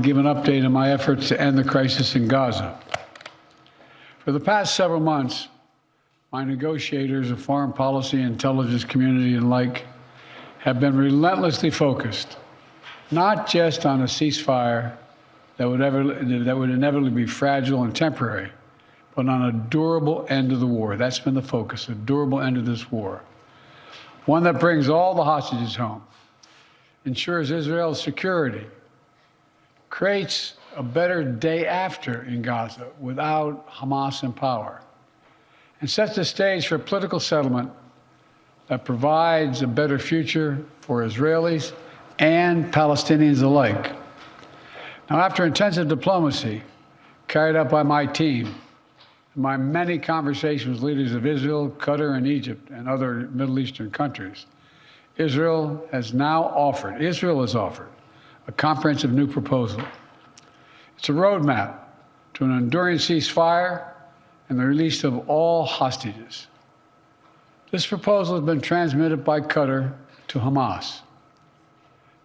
give an update on my efforts to end the crisis in Gaza. For the past several months, my negotiators of foreign policy, intelligence community, and like have been relentlessly focused, not just on a ceasefire that would inevitably be fragile and temporary, but on a durable end of the war. That's been the focus, a durable end of this war. One that brings all the hostages home, ensures Israel's security, creates a better day after in Gaza without Hamas in power, and sets the stage for a political settlement that provides a better future for Israelis and Palestinians alike. Now, after intensive diplomacy carried out by my team, my many conversations with leaders of Israel, Qatar, and Egypt, and other Middle Eastern countries, Israel has offered a comprehensive new proposal. It's a roadmap to an enduring ceasefire and the release of all hostages. This proposal has been transmitted by Qatar to Hamas.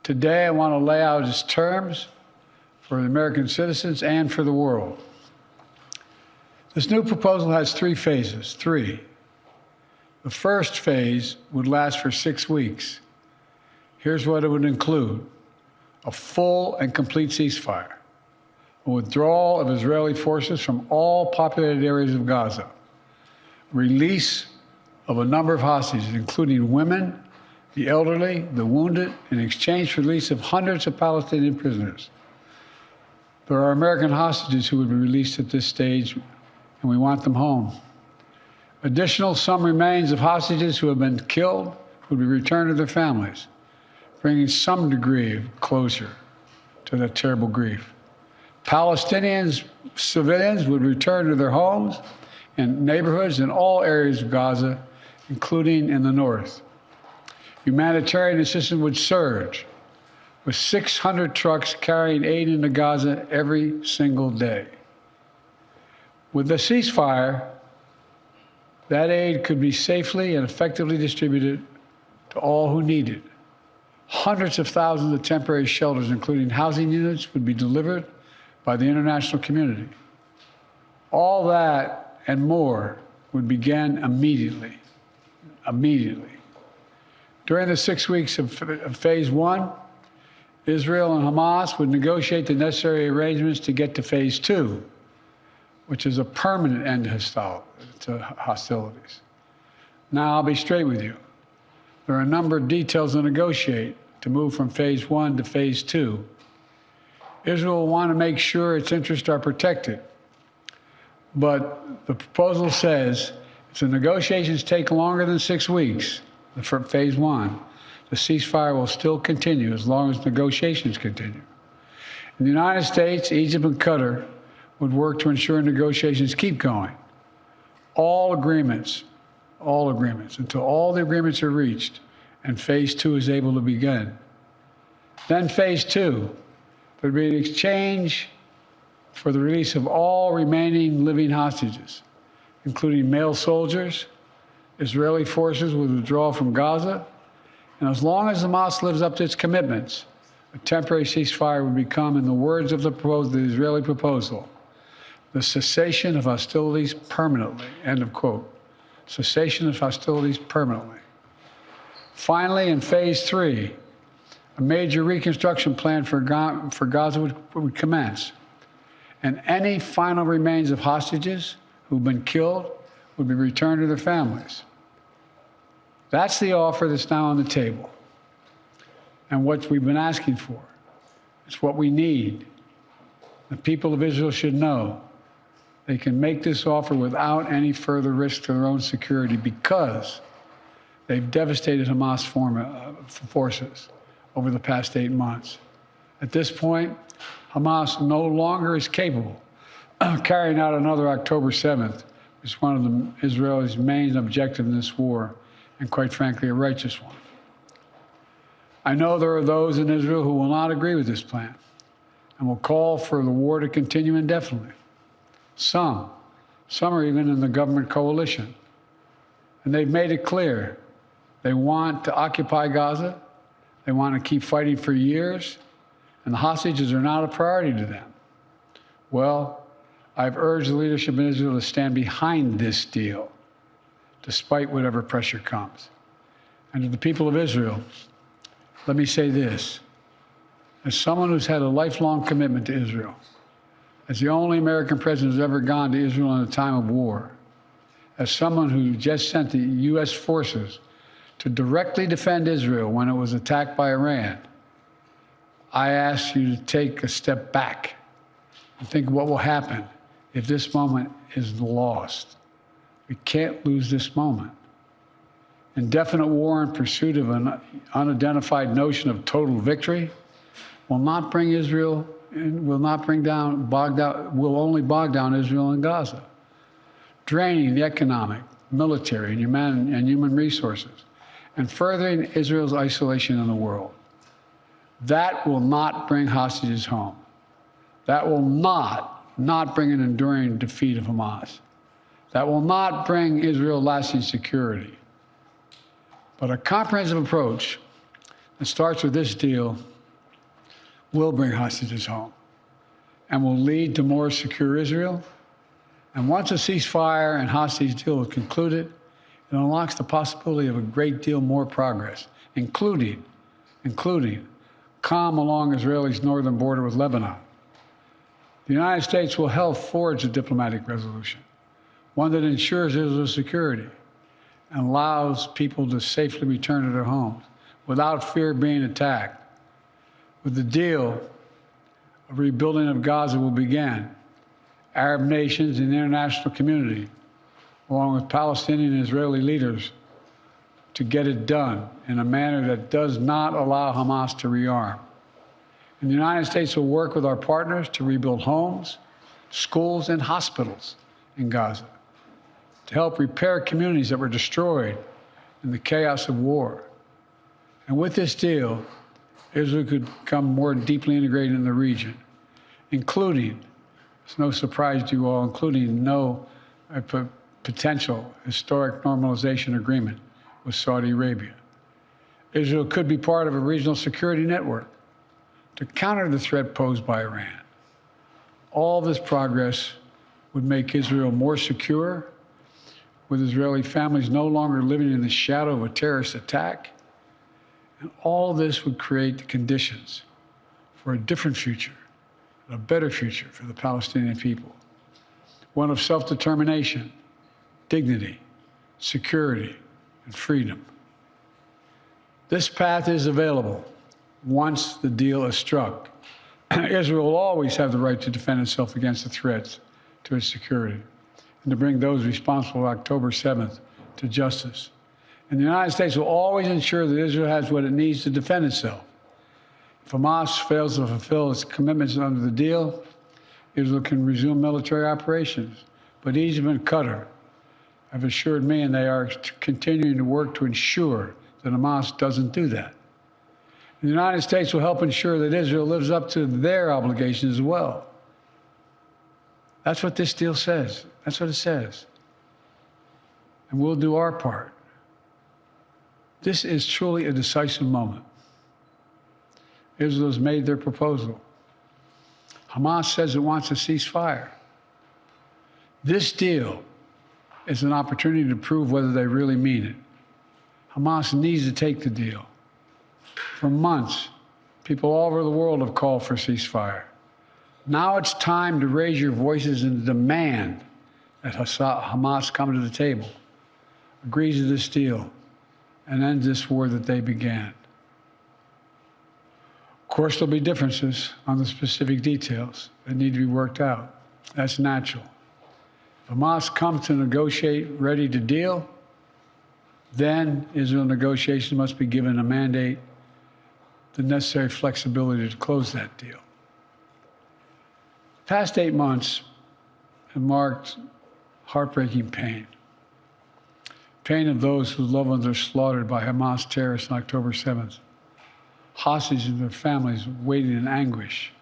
Today, I want to lay out its terms for the American citizens and for the world. This new proposal has three phases. The first phase would last for 6 weeks. Here's what it would include: a full and complete ceasefire, a withdrawal of Israeli forces from all populated areas of Gaza, release of a number of hostages, including women, the elderly, the wounded, in exchange for release of hundreds of Palestinian prisoners. There are American hostages who would be released at this stage, and we want them home. Additional, some remains of hostages who have been killed would be returned to their families, bringing some degree of closure to that terrible grief. Palestinians, civilians, would return to their homes and neighborhoods in all areas of Gaza, including in the north. Humanitarian assistance would surge, with 600 trucks carrying aid into Gaza every single day. With the ceasefire, that aid could be safely and effectively distributed to all who need it. Hundreds of thousands of temporary shelters, including housing units, would be delivered by the international community. All that and more would begin immediately. During the 6 weeks of phase one, Israel and Hamas would negotiate the necessary arrangements to get to phase two, which is a permanent end to hostilities. Now, I'll be straight with you. There are a number of details to negotiate to move from phase one to phase two. Israel will want to make sure its interests are protected. But the proposal says if the negotiations take longer than 6 weeks for phase one, the ceasefire will still continue as long as negotiations continue. In the United States, Egypt, and Qatar would work to ensure negotiations keep going. All agreements, until all the agreements are reached and phase two is able to begin. Then phase two would be an exchange for the release of all remaining living hostages, including male soldiers. Israeli forces would withdraw from Gaza, and as long as Hamas lives up to its commitments, a temporary ceasefire would become, in the words of the Israeli proposal, the cessation of hostilities permanently, end of quote. Cessation of hostilities permanently. Finally, in phase three, a major reconstruction plan for Gaza would commence, and any final remains of hostages who've been killed would be returned to their families. That's the offer that's now on the table, and what we've been asking for. It's what we need. The people of Israel should know they can make this offer without any further risk to their own security because they've devastated Hamas forces over the past 8 months. At this point, Hamas no longer is capable of carrying out another October 7th, which is one of Israel's main objectives in this war, and quite frankly, a righteous one. I know there are those in Israel who will not agree with this plan and will call for the war to continue indefinitely. Some are even in the government coalition. And they've made it clear they want to occupy Gaza, they want to keep fighting for years, and the hostages are not a priority to them. Well, I've urged the leadership in Israel to stand behind this deal, despite whatever pressure comes. And to the people of Israel, let me say this. As someone who's had a lifelong commitment to Israel, as the only American president who's ever gone to Israel in a time of war, as someone who just sent the U.S. forces to directly defend Israel when it was attacked by Iran, I ask you to take a step back and think what will happen if this moment is lost. We can't lose this moment. Indefinite war in pursuit of an unidentified notion of total victory will not bring Israel, will only bog down Israel and Gaza, draining the economic, military, and human resources, and furthering Israel's isolation in the world. That will not bring hostages home. That will not bring an enduring defeat of Hamas. That will not bring Israel lasting security. But a comprehensive approach that starts with this deal will bring hostages home and will lead to more secure Israel. And once a ceasefire and hostage deal is concluded, it unlocks the possibility of a great deal more progress, including calm along Israel's northern border with Lebanon. The United States will help forge a diplomatic resolution, one that ensures Israel's security and allows people to safely return to their homes without fear of being attacked. With the deal, a rebuilding of Gaza will begin. Arab nations and the international community, along with Palestinian and Israeli leaders, to get it done in a manner that does not allow Hamas to rearm. And the United States will work with our partners to rebuild homes, schools, and hospitals in Gaza, to help repair communities that were destroyed in the chaos of war. And with this deal, Israel could become more deeply integrated in the region, including, it's no surprise to you all, including potential historic normalization agreement with Saudi Arabia. Israel could be part of a regional security network to counter the threat posed by Iran. All this progress would make Israel more secure, with Israeli families no longer living in the shadow of a terrorist attack. And all this would create the conditions for a different future, a better future for the Palestinian people, one of self-determination, dignity, security, and freedom. This path is available once the deal is struck. Israel will always have the right to defend itself against the threats to its security and to bring those responsible for October 7th to justice. And the United States will always ensure that Israel has what it needs to defend itself. If Hamas fails to fulfill its commitments under the deal, Israel can resume military operations. But Egypt and Qatar have assured me, and they are continuing to work to ensure that Hamas doesn't do that. And the United States will help ensure that Israel lives up to their obligations as well. That's what this deal says. That's what it says. And we'll do our part. This is truly a decisive moment. Israel has made their proposal. Hamas says it wants a ceasefire. This deal is an opportunity to prove whether they really mean it. Hamas needs to take the deal. For months, people all over the world have called for a ceasefire. Now it's time to raise your voices and demand that Hamas come to the table, agrees to this deal, and end this war that they began. Of course, there'll be differences on the specific details that need to be worked out. That's natural. If Hamas comes to negotiate, ready to deal, then Israel negotiations must be given a mandate, the necessary flexibility to close that deal. The past 8 months have marked heartbreaking pain. Pain of those whose loved ones are slaughtered by Hamas terrorists on October 7th. Hostages and their families waiting in anguish.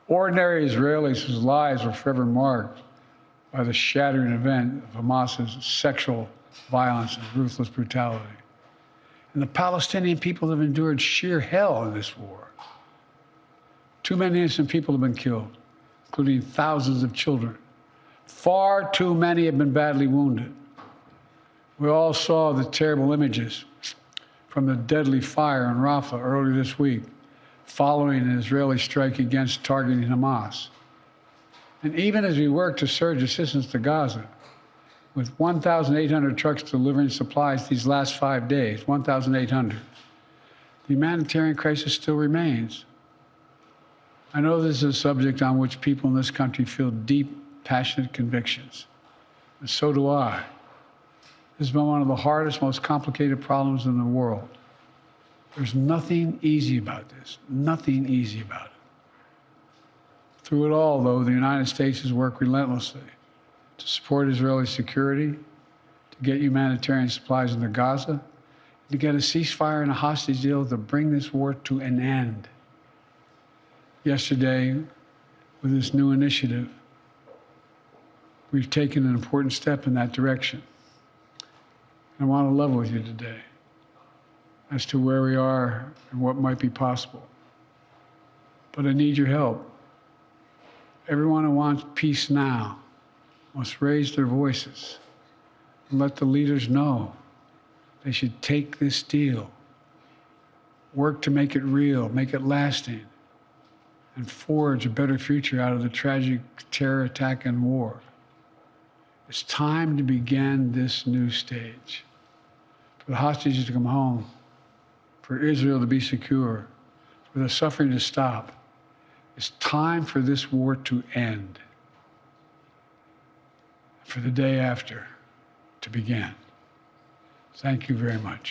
Ordinary Israelis whose lives were forever marked by the shattering event of Hamas's sexual violence and ruthless brutality. And the Palestinian people have endured sheer hell in this war. Too many innocent people have been killed, including thousands of children. Far too many have been badly wounded. We all saw the terrible images from the deadly fire in Rafah earlier this week, following an Israeli strike against targeting Hamas. And even as we work to surge assistance to Gaza, with 1,800 trucks delivering supplies these last 5 days, 1,800, the humanitarian crisis still remains. I know this is a subject on which people in this country feel deep, passionate convictions, and so do I. This has been one of the hardest, most complicated problems in the world. There's nothing easy about this, nothing easy about it. Through it all, though, the United States has worked relentlessly to support Israeli security, to get humanitarian supplies into Gaza, to get a ceasefire and a hostage deal to bring this war to an end. Yesterday, with this new initiative, we've taken an important step in that direction. I want to level with you today as to where we are and what might be possible. But I need your help. Everyone who wants peace now must raise their voices and let the leaders know they should take this deal, work to make it real, make it lasting, and forge a better future out of the tragic terror attack and war. It's time to begin this new stage. For the hostages to come home, for Israel to be secure, for the suffering to stop. It's time for this war to end, for the day after to begin. Thank you very much.